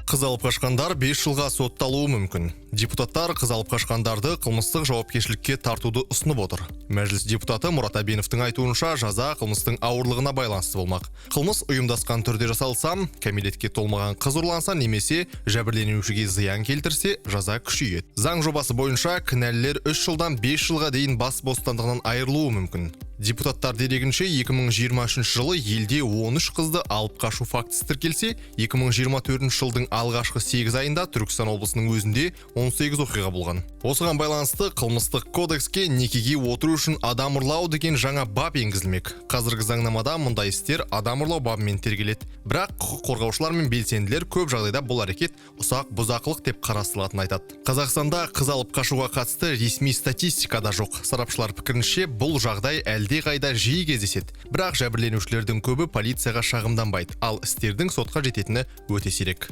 Қыз алып қашқандар 5 жылға сотталуы мүмкін. Депутаттар қыз алып қашқандарды қылмыстық жауапкершілікке тартуды ұсынып отыр. Мәжіліс депутаты Мұрат Әбеновтың айтуынша, жаза қылмыстың ауырлығына байланысты болмақ. Қылмыс ұйымдасқан түрде жасалса, кәмелетке толмаған қыз ұрланса немесе жәбірленушіге зиян келтірсе, жаза күшейеді. Заң жобасы бойынша кінәлілер 3 жылдан 5 жылға дейін бас бостандығынан айырылуы мүмкін. Депутаттар дерегінше 2023 жылы елде 13 қызды алып қашу фактісі тіркелсе, 2024 жылдың алғашқы 8 айында Түркістан облысының өзінде 18 оқиға болған. Осыған байланысты қылмыстық кодекске некеге отыру үшін адам ұрлау деген жаңа бап енгізілмек. Қазіргі заңнамада мұндай істер адам ұрлау бабымен тергеледі. Бірақ құқық қорғаушылар мен белсенділер көп жағдайда бұл әрекет ұсақ бұзақылық деп қарастырылатынын айтады. Қазақстанда қыз алып қашуға қатысты ресми статистикада жоқ. Сарапшылар пікірінше бұл жағдай әлдеқайда жиі кездеседі. Бірақ жәбірленушілердің көбі полицияға шағымданбайды, ал істердің сотқа жететіні өте сирек.